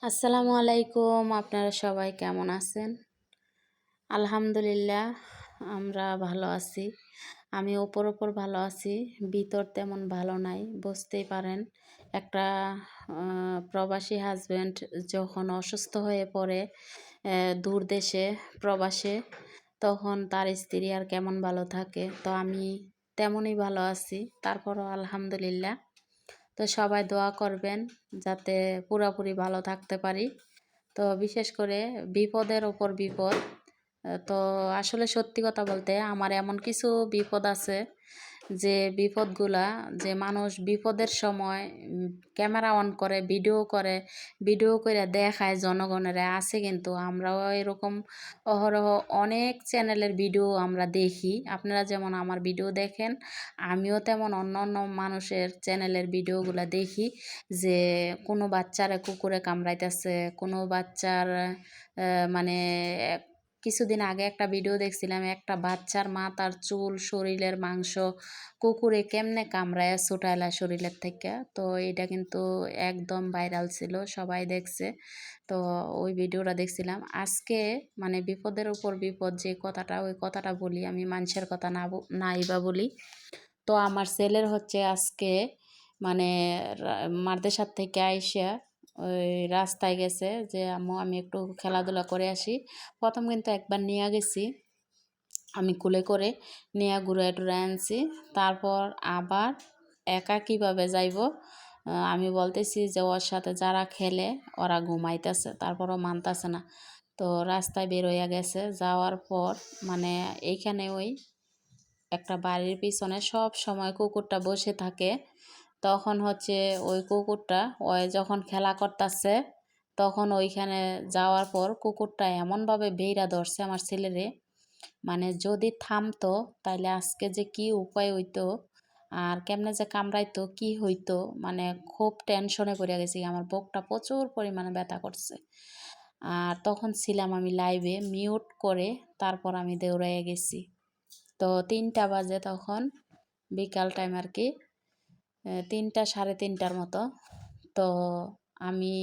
আসসালামু আলাইকুম। আপনারা সবাই কেমন আছেন? আলহামদুলিল্লাহ আমরা ভালো আছি। আমি ওপর ভালো আছি, ভিতর তেমন ভালো নাই, বুঝতেই পারেন। একটা প্রবাসী হাজব্যান্ড যখন অসুস্থ হয়ে পড়ে দূর দেশে প্রবাসে, তখন তার স্ত্রী আর কেমন ভালো থাকে। তো আমি তেমনই ভালো আছি, তারপরও আলহামদুলিল্লাহ। তো সবাই দোয়া করবেন যাতে পুরোপুরি ভালো থাকতে পারি। তো বিশেষ করে বিপদের ওপর বিপদ। তো আসলে সত্যি কথা বলতে আমার এমন কিছু বিপদ আছে যে বিপদগুলা, যে মানুষ বিপদের সময় ক্যামেরা অন করে ভিডিও করে দেখায় জনগণের আছে, কিন্তু আমরাও এরকম অহরহ অনেক চ্যানেলের ভিডিও আমরা দেখি। আপনারা যেমন আমার ভিডিও দেখেন, আমিও তেমন অন্য অন্য মানুষের চ্যানেলের ভিডিওগুলো দেখি, যে কোনো বাচ্চারা কুকুরে কামড়াইতেছে, কোনো বাচ্চার মানে কিছুদিন আগে একটা ভিডিও দেখছিলাম, একটা বাচ্চার মাথার চুল, শরীরের মাংস কুকুরে কেমনে কামড়ায় ছুটাইলা শরীরের থেকে। তো এটা কিন্তু একদম ভাইরাল ছিল, সবাই দেখছে। তো ওই ভিডিওটা দেখছিলাম। আজকে মানে বিপদের উপর বিপদ যে কথাটা, ওই কথাটা বলি। আমি মানুষের কথা নাই বা বলি। তো আমার ছেলের হচ্ছে আজকে মানে মাদ্রাসার থেকে আইসা ওই রাস্তায় গেছে যে আম্মু আমি একটু খেলাধুলা করে আসি। প্রথম কিন্তু একবার নিয়ে গেছি, আমি কোলে করে নিয়ে ঘুরে টুরে আনছি। তারপর আবার একা কীভাবে যাইব, আমি বলতেছি যে ওর সাথে যারা খেলে ওরা ঘুমাইতেছে, তারপরও মানতেছে না। তো রাস্তায় বের হইয়া গেছে, যাওয়ার পর মানে এইখানে ওই একটা বাড়ির পিছনে সব সময় কুকুরটা বসে থাকে। তখন হচ্ছে ওই কুকুরটা ওই যখন খেলা করতেছে, তখন ওইখানে যাওয়ার পর কুকুরটা এমনভাবে বেইরা ধরছে আমার ছেলেরে, মানে যদি থামতো তাইলে আজকে যে কি উপায় হইতো, আর কেমনে যে কামড়াইতো কি হইতো, মানে খুব টেনশনে পড়ে গেছি। আমার বুকটা প্রচুর পরিমাণে ব্যথা করছে। আর তখন ছিলাম আমি লাইভে, মিউট করে তারপর আমি দৌড়াইয়া গেছি। তো 3টা বাজে তখন, বিকাল টাইম আর কি, 3টা 3:30টার মতো। তো আমি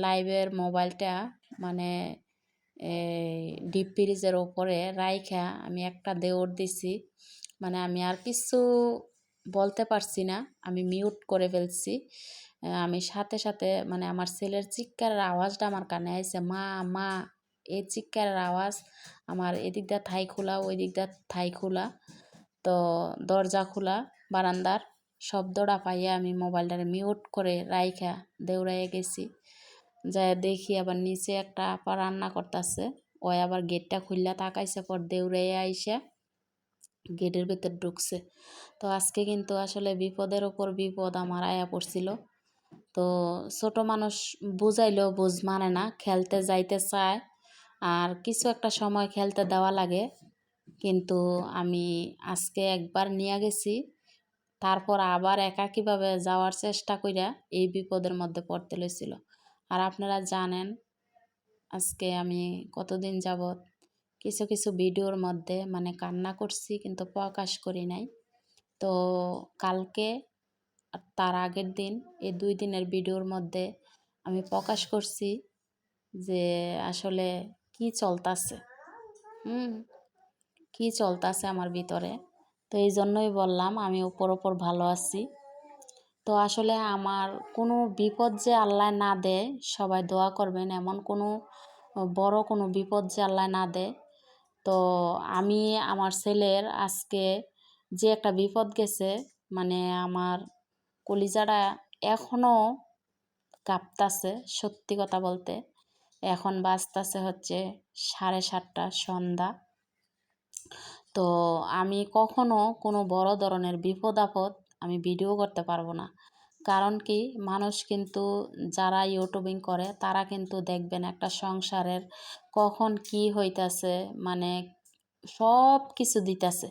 লাইভের মোবাইলটা মানে ডিপ ফ্রিজের ওপরে রাইখা আমি একটা দৌড় দিছি। মানে আমি আর কিছু বলতে পারছি না, আমি মিউট করে ফেলছি। আমি সাথে সাথে মানে আমার ছেলের চিৎকারের আওয়াজটা আমার কানে আইছে, মা মা। এই চিৎকারের আওয়াজ আমার এদিক দিয়ে থাই খোলা, ওই দিক দিয়ে থাই খোলা। তো দরজা খোলা বারান্দার, শব্দটা পাইয়া আমি মোবাইলটারে মিউট করে রাইখা দৌড়াইয়া গেছি। যাই দেখি আবার নিচে একটা আপা রান্না করতেছে, ওই আবার গেটটা খুললা তাকাইছে, পর দৌড়াইয়া আইসা গেটের ভেতর ঢুকছে। তো আজকে কিন্তু আসলে বিপদের ওপর বিপদ আমার আয়া পড়ছিল। তো ছোট মানুষ বুঝাইলেও বুঝ মানে না, খেলতে যাইতে চায়, আর কিছু একটা সময় খেলতে দেওয়া লাগে। কিন্তু আমি আজকে একবার নিয়ে গেছি, তারপর আবার একাকীভাবে যাওয়ার চেষ্টা কইরা এই বিপদের মধ্যে পড়তে লইছিল। আর আপনারা জানেন আজকে আমি কতদিন যাবৎ কিছু কিছু ভিডিওর মধ্যে মানে কান্না করছি, কিন্তু প্রকাশ করি নাই। তো কালকে আর তার আগের দিন, এই 2 দিনের ভিডিওর মধ্যে আমি প্রকাশ করছি যে আসলে কি চলতাছে, কি চলতাছে আমার ভিতরে। তো এই জন্যই বললাম আমি ওপর ভালো আছি। তো আসলে আমার কোনো বিপদ যে আল্লাহ না দেয়, সবাই দোয়া করবেন, এমন কোনো বড় কোনো বিপদ যে আল্লাহ না দেয়। তো আমি আমার ছেলের আজকে যে একটা বিপদ গেছে, মানে আমার কলিজাটা এখনও কাঁপতাছে সত্যি কথা বলতে। এখন বাজতাছে হচ্ছে 7:30 সন্ধ্যা। তো আমি কখনো কোনো বড় ধরনের বিপদ আপদ আমি ভিডিও করতে পারবো না। কারণ কি, মানুষ কিন্তু যারা ইউটিউবিং করে তারা কিন্তু দেখবেন একটা সংসারের কখন কি হইতাছে, মানে সব কিছু দিতেছে।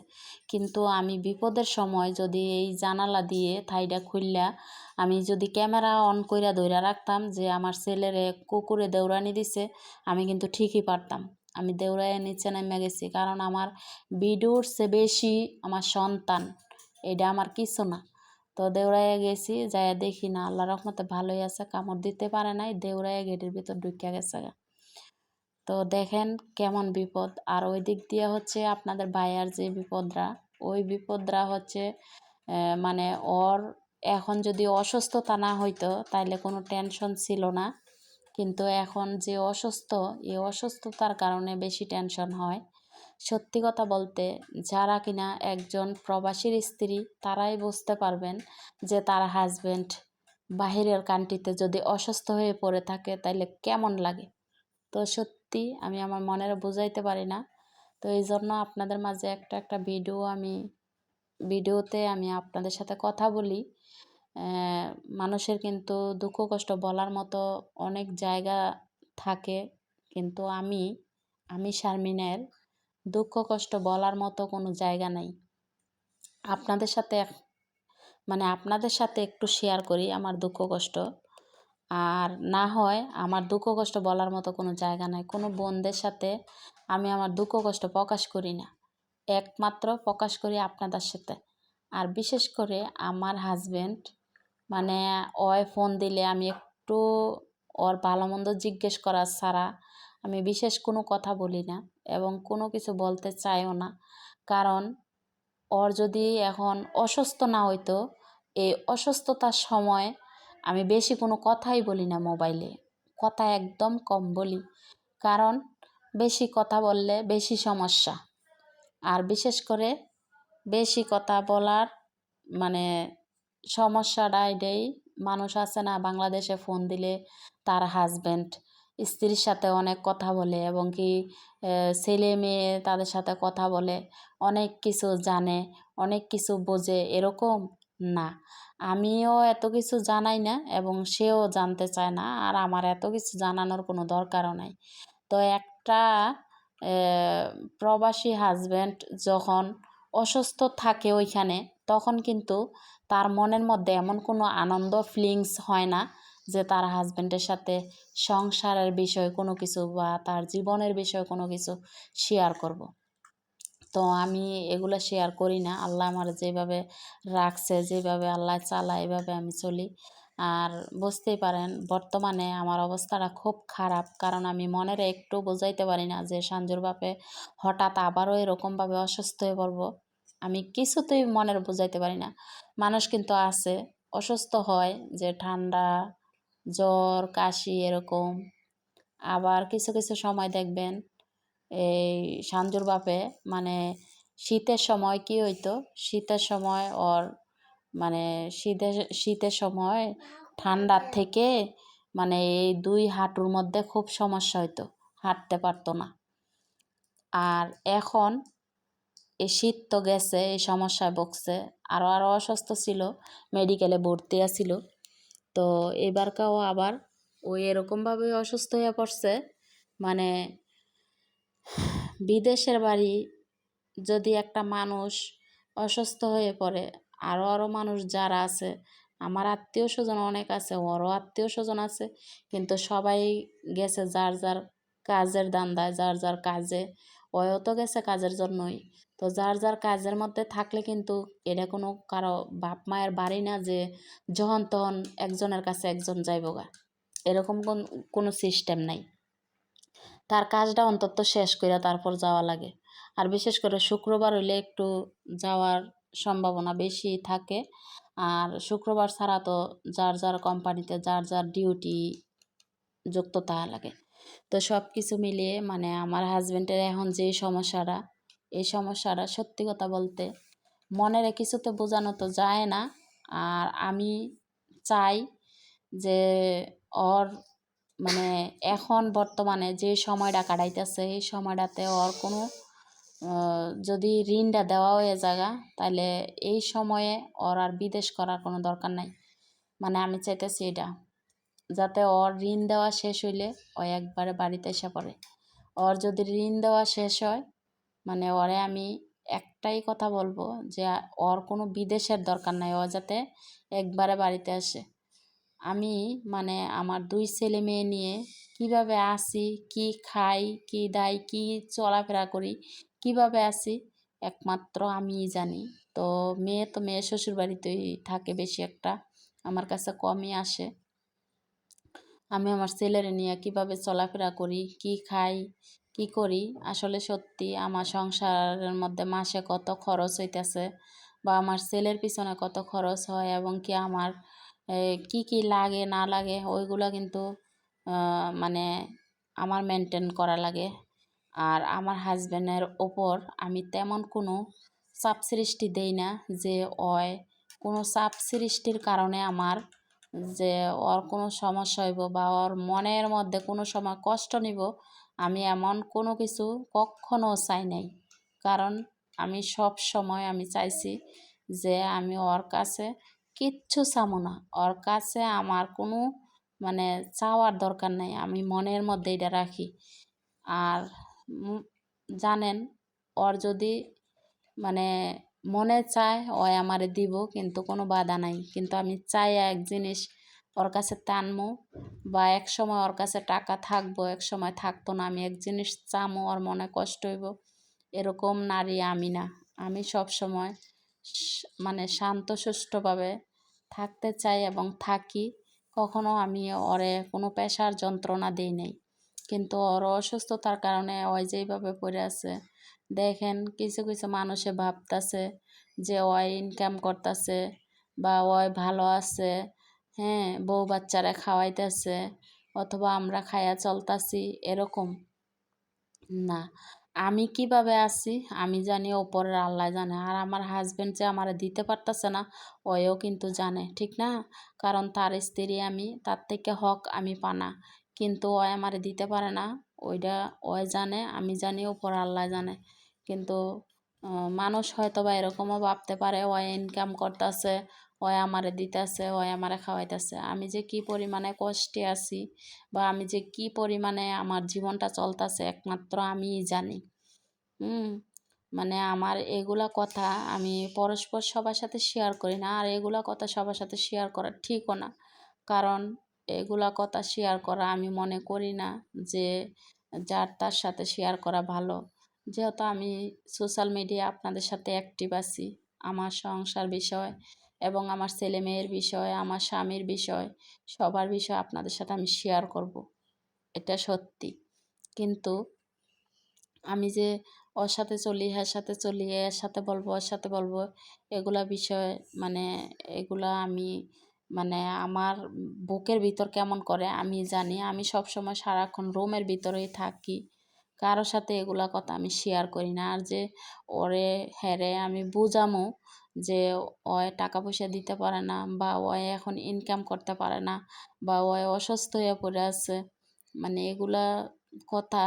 কিন্তু আমি বিপদের সময় যদি এই জানালা দিয়ে থাইটা খুললা আমি যদি ক্যামেরা অন কইরা ধইরা রাখতাম যে আমার ছেলেরে কুকুরে দৌড়ানি দিছে, আমি কিন্তু ঠিকই পারতাম। আমি দৌড়াইয়া নিচে নেমে গেছি, কারণ আমার ভিডিওর চেয়ে বেশি আমার সন্তান, এটা আমার কিছু না। তো দেউড়াইয়া গেছি, যাইয়া দেখি না আল্লাহ রহমতে ভালোই আছে, কামড় দিতে পারে নাই, দেউড়াইয়া গেটের ভিতর ঢুকিয়া গেছে। তো দেখেন কেমন বিপদ। আর ওই দিক দিয়ে হচ্ছে আপনাদের ভাইয়ার যে বিপদরা, ওই বিপদরা হচ্ছে মানে ওর এখন যদি অসুস্থতা না হইতো তাইলে কোনো টেনশন ছিল না, কিন্তু এখন যে অসুস্থ, এই অসুস্থতার কারণে বেশি টেনশন হয়। সত্যি কথা বলতে যারা কিনা একজন প্রবাসীর স্ত্রী তারাই বুঝতে পারবেন যে তার হাজব্যান্ড বাহিরের কান্ট্রিতে যদি অসুস্থ হয়ে পড়ে থাকে তাইলে কেমন লাগে। তো সত্যি আমি আমার মনের বুঝাইতে পারি না। তো এই জন্য আপনাদের মাঝে একটা ভিডিওতে আমি আপনাদের সাথে কথা বলি। মানুষের কিন্তু দুঃখ কষ্ট বলার মতো অনেক জায়গা থাকে, কিন্তু আমি শারমিনের দুঃখ কষ্ট বলার মতো কোনো জায়গা নাই। আপনাদের সাথে আপনাদের সাথে একটু শেয়ার করি আমার দুঃখ কষ্ট। আর না হয় আমার দুঃখ কষ্ট বলার মতো কোনো জায়গা নাই। কোনো বোনদের সাথে আমি আমার দুঃখ কষ্ট প্রকাশ করি না, একমাত্র প্রকাশ করি আপনাদের সাথে। আর বিশেষ করে আমার হাজব্যান্ড ওই ফোন দিলে আমি একটু ওর ভালো মন্দ জিজ্ঞেস করার ছাড়া আমি বিশেষ কোনো কথা বলি না এবং কোনো কিছু বলতে চাইও না। কারণ ওর যদি এখন অসুস্থ না হইতো, এই অসুস্থতার সময় আমি বেশি কোনো কথাই বলি না মোবাইলে, কথা একদম কম বলি। কারণ বেশি কথা বললে বেশি সমস্যা। আর বিশেষ করে বেশি কথা বলার সমস্যাটা এটাই, মানুষ আছে না বাংলাদেশে ফোন দিলে তার হাজব্যান্ড স্ত্রীর সাথে অনেক কথা বলে এবং কি ছেলে মেয়ে তাদের সাথে কথা বলে, অনেক কিছু জানে, অনেক কিছু বোঝে, এরকম না। আমিও এত কিছু জানাই না এবং সেও জানতে চায় না, আর আমার এত কিছু জানানোর কোনো দরকারও নাই। তো একটা প্রবাসী হাজব্যান্ড যখন অসুস্থ থাকে ওইখানে, তখন কিন্তু তার মনের মধ্যে এমন কোনো আনন্দ ফিলিংস হয় না যে তার হাজব্যান্ডের সাথে সংসারের বিষয় কোনো কিছু বা তার জীবনের বিষয় কোনো কিছু শেয়ার করব। তো আমি এগুলো শেয়ার করি না। আল্লাহ আমার যেভাবে রাখছে, যেভাবে আল্লাহ চালায়, এভাবে আমি চলি। আর বুঝতেই পারেন বর্তমানে আমার অবস্থাটা খুব খারাপ, কারণ আমি মনের একটু বোঝাইতে পারি না যে সাঞ্জুর বাপে হঠাৎ আবারও এরকমভাবে অসুস্থ হয়ে পড়বো। আমি কিছুতেই মনের বোঝাইতে পারি না। মানুষ কিন্তু আছে অসুস্থ হয় যে ঠান্ডা, জ্বর, কাশি এরকম। আবার কিছু কিছু সময় দেখবেন এই সাঞ্জুর বাপে শীতের সময় কি হইতো, শীতের সময় ওর শীতের সময় ঠান্ডার থেকে এই 2 হাঁটুর মধ্যে খুব সমস্যা হইতো, হাঁটতে পারতো না। আর এখন এই শীত তো গেছে, এই সমস্যায় ভুগছে, আরও অসুস্থ ছিল, মেডিকেলে ভর্তি আছিল। তো এবারকাও আবার ওই এরকমভাবে অসুস্থ হয়ে পড়ছে। বিদেশের বাড়ি যদি একটা মানুষ অসুস্থ হয়ে পড়ে, আরও মানুষ যারা আছে, আমার আত্মীয় স্বজন অনেক আছে, ওরও আত্মীয় স্বজন আছে, কিন্তু সবাই গেছে যার যার কাজের ধান্দায়, যার যার কাজে। ওও তো গেছে কাজের জন্যই। তো যার যার কাজের মধ্যে থাকলে কিন্তু এটা কোনো কারো বাপ মায়ের বাড়ি না যে যখন তখন একজনের কাছে একজন যাইবগা, এরকম কোনো সিস্টেম নাই। তার কাজটা অন্তত শেষ করে তারপর যাওয়া লাগে। আর বিশেষ করে শুক্রবার হইলে একটু যাওয়ার সম্ভাবনা বেশি থাকে। আর শুক্রবার ছাড়া তো যার যার কোম্পানিতে যার যার ডিউটি যুক্ত থাকা লাগে। তো সব কিছু মিলিয়ে আমার হাজব্যান্ডের এখন যে সমস্যাটা, এই সমস্যাটা সত্যি কথা বলতে মনের কিছুতে বোঝানো তো যায় না। আর আমি চাই যে ওর এখন বর্তমানে যে সময়টা কাটাইতেছে, এই সময়টাতে ওর কোনো যদি ঋণটা দেওয়া হয়ে জায়গা, তাহলে এই সময়ে ওর আর বিদেশ করার কোনো দরকার নাই। আমি চাইতেছি এটা, যাতে ওর ঋণ দেওয়া শেষ হইলে ও একবারে বাড়িতে এসে পড়ে। ওর যদি ঋণ দেওয়া শেষ হয় ওরে আমি একটাই কথা বলবো যে ওর কোনো বিদেশের দরকার নাই, ও যাতে একবারে বাড়িতে আসে। আমি আমার 2 ছেলে মেয়ে নিয়ে কিভাবে আসি, কি খাই, কি দাই, কি চলাফেরা করি, কিভাবে আসি, একমাত্র আমিই জানি। তো মেয়ে শ্বশুরবাড়িতেই থাকে বেশি একটা, আমার কাছে কমই আসে। আমি আমার ছেলেরে নিয়ে কিভাবে চলাফেরা করি, কি খাই, কি করি, আসলে সত্যি আমার সংসারের মধ্যে মাসে কত খরচ হইতেছে বা আমার ছেলের পিছনে কত খরচ হয় এবং কি আমার কি কি লাগে না লাগে ওইগুলো কিন্তু মানে আমার মেনটেন করা লাগে। আর আমার হাজব্যান্ডের ওপর আমি তেমন কোনো চাপ সৃষ্টি দেই না যে ওই কোনো চাপ সৃষ্টির কারণে আমার যে ওর কোনো সমস্যা হইব বা ওর মনের মধ্যে কোনো সময় কষ্ট নিব, আমি এমন কোনো কিছু কখনো চাই নাই। কারণ আমি সব সময় আমি চাইছি যে আমি ওর কাছে কিচ্ছু চামো না, ওর কাছে আমার কোনো মানে চাওয়ার দরকার নাই, আমি মনের মধ্যে এটা রাখি। আর জানেন, ওর যদি মানে মনে চায় ও আমারে দিব, কিন্তু কোনো বাধা নাই। কিন্তু আমি চাই এক জিনিস ওর কাছে টানমো বা এক সময় ওর কাছে টাকা থাকবো, এক সময় থাকতো না, আমি এক জিনিস চামো ওর মনে কষ্ট হইব, এরকম নারী আমি না। আমি সব সময় মানে শান্তশিষ্টভাবে থাকতে চাই এবং থাকি। কখনো আমি ওরে কোনো পেশার যন্ত্রণা দিই নাই। কিন্তু ওর অসুস্থতার কারণে ওই যেইভাবে পড়ে আছে, দেখেন কিছু কিছু মানুষে ভাবতাছে যে ওই ইনকাম করতেছে বা ওই ভালো আছে, হ্যাঁ, বউ বাচ্চারা খাওয়াইতেছে অথবা আমরা খায়া চলতাছি, এরকম না। আমি কিভাবে আছি আমি জানি, ওপরের আল্লাহ জানে। আর আমার হাজব্যান্ড যে আমার দিতে পারতেছে না, ওও কিন্তু জানে, ঠিক না? কারণ তার স্ত্রী আমি, তার থেকে হক আমি পানা, কিন্তু ও আমারে দিতে পারে না। ওইটা ও জানে, আমি জানি, ওপর আল্লাহ জানে। কিন্তু মানুষ হয়তো বা এরকমও ভাবতে পারে ও ইনকাম করতেছে, ও আমারে দিতেছে, ও আমারে খাওয়াইতেছে। আমি যে কি পরিমাণে কষ্টে আছি বা আমি যে কি পরিমাণে আমার জীবনটা চলতেছে একমাত্র আমিই জানি। মানে আমার এগুলা কথা আমি পরস্পর সবার সাথে শেয়ার করি না, আর এগুলা কথা সবার সাথে শেয়ার করা ঠিকও না। কারণ এগুলা কথা শেয়ার করা আমি মনে করি না যে যার তার সাথে শেয়ার করা ভালো। যেহেতু আমি সোশ্যাল মিডিয়া আপনাদের সাথে অ্যাক্টিভ আছি, আমার সংসার বিষয় এবং আমার ছেলে মেয়ের বিষয়, আমার স্বামীর বিষয়, সবার বিষয় আপনাদের সাথে আমি শেয়ার করব, এটা সত্যি। কিন্তু আমি যে ওর সাথে চলি, হ্যার সাথে চলি, এর সাথে বলবো, ওর সাথে বলবো, এগুলা বিষয় মানে এগুলা আমি মানে আমার বুকের ভিতর কেমন করে আমি জানি। আমি সবসময় সারাক্ষণ রুমের ভিতরেই থাকি, কারো সাথে এগুলা কথা আমি শেয়ার করি না। আর যে ওরে হ্যারে আমি বুঝামো যে ও টাকা পয়সা দিতে পারে না বা ও এখন ইনকাম করতে পারে না বা ও অসুস্থ হয়ে পড়ে আছে, মানে এগুলা কথা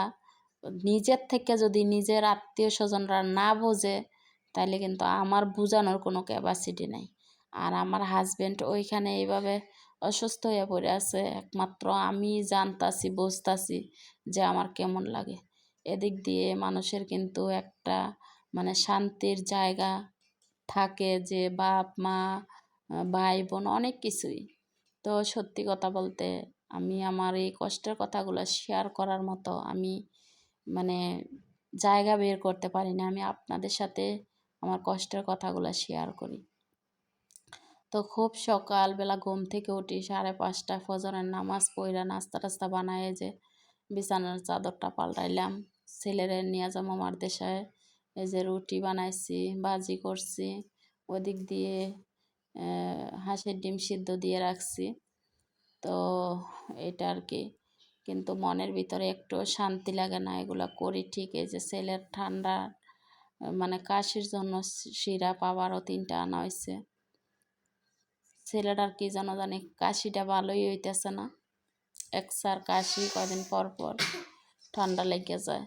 নিজের থেকে যদি নিজের আত্মীয় স্বজনরা না বোঝে, তাহলে কিন্তু আমার বোঝানোর কোনো ক্যাপাসিটি নেই। আর আমার হাজব্যান্ড ওইখানে এইভাবে অসুস্থ হয়ে পড়ে আছে, একমাত্র আমি জানতাছি, বুঝতাছি যে আমার কেমন লাগে। এদিক দিয়ে মানুষের কিন্তু একটা মানে শান্তির জায়গা থাকে, যে বাপ মা ভাই বোন অনেক কিছুই। তো সত্যি কথা বলতে আমি আমার এই কষ্টের কথাগুলো শেয়ার করার মতো আমি মানে জায়গা বের করতে পারি না। আমি আপনাদের সাথে আমার কষ্টের কথাগুলো শেয়ার করি। তো খুব সকালবেলা ঘুম থেকে উঠি 5:30, ফজরের নামাজ পইরা নাস্তা টাস্তা বানায় যে বিছানার চাদরটা পাল্টাইলাম, ছেলেরে নিয়ে যাবো মাদ্রাসায়, এই যে রুটি বানাইছি, ভাজি করছি, ওদিক দিয়ে হাঁসের ডিম সিদ্ধ দিয়ে রাখছি। তো এটা আর কি, কিন্তু মনের ভিতরে একটু শান্তি লাগে না। এগুলা করি ঠিক, এই যে ছেলের ঠান্ডা মানে কাশির জন্য সিরাপ আবারও 3টা আনা হয়েছে। ছেলেটার কি যেন জানি কাশিটা ভালোই হইতেছে না, একসার কাশি, কদিন পর পর ঠান্ডা লেগে যায়।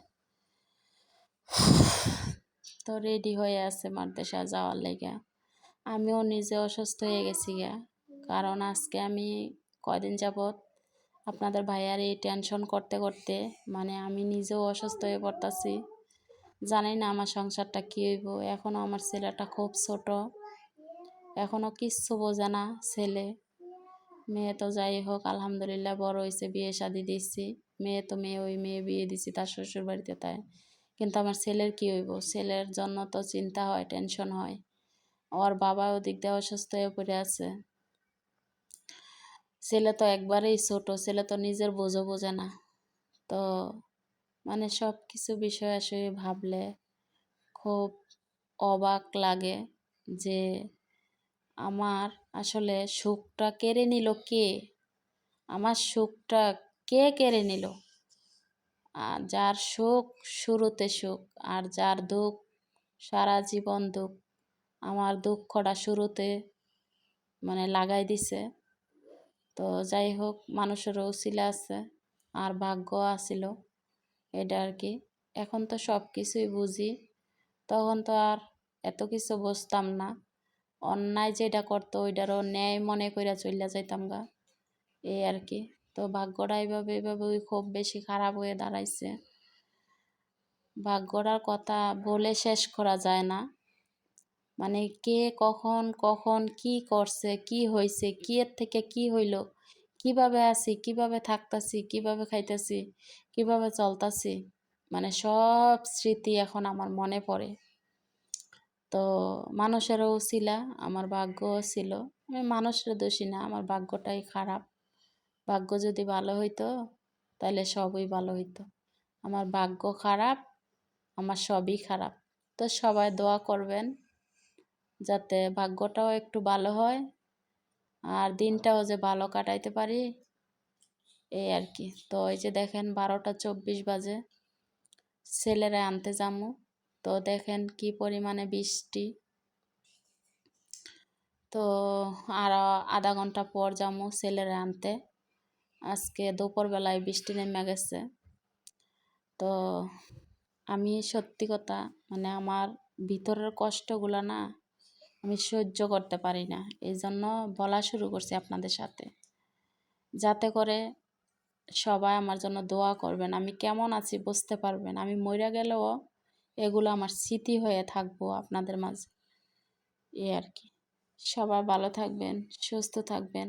তো রেডি হয়ে আছে মাদ্রাসা যাওয়ার লেগে। আমিও নিজে অসুস্থ হয়ে গেছি গা, কারণ আজকে আমি কয়দিন যাবৎ আপনাদের ভাইয়ার এই টেনশন করতে করতে মানে আমি নিজেও অসুস্থ হয়ে পড়তাছি। জানি না আমার সংসারটা কী হইব। এখনও আমার ছেলেটা খুব ছোট, এখনও কিচ্ছু বোঝে না ছেলে। মেয়ে তো যাই হোক আলহামদুলিল্লাহ বড় হয়েছে, বিয়ে শাদি দিচ্ছি, মেয়ে তো মেয়ে, ওই মেয়ে বিয়ে দিচ্ছি তার শ্বশুর বাড়িতে। তাই কিন্তু আমার ছেলের কী হইব, ছেলের জন্য তো চিন্তা হয়, টেনশন হয়। ওর বাবা ওদিক দিয়ে অসুস্থ হয়ে পড়ে আছে। ছেলে তো একবারেই ছোট, ছেলে তো নিজের বোঝও বোঝে না। তো মানে সব কিছু বিষয় আসলে ভাবলে খুব অবাক লাগে যে আমার আসলে সুখটা কেড়ে নিল কে? আমার সুখটা কে কেড়ে নিল? আর যার সুখ শুরুতে সুখ, আর যার দুঃখ সারা জীবন দুঃখ, আমার দুঃখটা শুরুতে মানে লাগাই দিছে। তো যাই হোক, মানুষেরও উছিলা আছে আর ভাগ্য আছিল, এটা আর কি। এখন তো সব কিছুই বুঝি, তখন তো আর এত কিছু বুঝতাম না। অন্যায় যেটা করতো ওইটারও ন্যায় মনে কইরা চইলা যাইতাম গা, এই আর কি। তো ভাগ্যটা এইভাবে খুব বেশি খারাপ হয়ে দাঁড়াইছে। ভাগ্যটার কথা বলে শেষ করা যায় না। মানে কে কখন কি করছে, কি হয়েছে, কি এর থেকে কি হইল, কিভাবে আছি, কিভাবে থাকতাছি, কিভাবে খাইতাছি, কিভাবে চলতাছি, মানে সব স্মৃতি এখন আমার মনে পড়ে। তো মানুষেরও ছিলা, আমার ভাগ্যও ছিল। আমি মানুষের দোষী না, আমার ভাগ্যটাই খারাপ। ভাগ্য যদি ভালো হইতো তাহলে সবই ভালো হইতো। আমার ভাগ্য খারাপ, আমার সবই খারাপ। তো সবাই দোয়া করবেন যাতে ভাগ্যটাও একটু ভালো হয় আর দিনটাও যে ভালো কাটাইতে পারি, এই আর কি। তো এই যে দেখেন 12টা 24 বাজে, ছেলেরা আনতে যামু। তো দেখেন কি পরিমাণে বৃষ্টি। তো আর আধা ঘন্টা পর যামু ছেলেরা আনতে। আজকে দুপুরবেলায় বৃষ্টি নেমে গেছে। তো আমি সত্যি কথা মানে আমার ভিতরের কষ্টগুলো না আমি সহ্য করতে পারি না, এই জন্য বলা শুরু করছি আপনাদের সাথে, যাতে করে সবাই আমার জন্য দোয়া করবেন। আমি কেমন আছি বুঝতে পারবেন। আমি মইরা গেলেও এগুলো আমার স্মৃতি হয়ে থাকবো আপনাদের মাঝে, এই আর কি। সবাই ভালো থাকবেন, সুস্থ থাকবেন।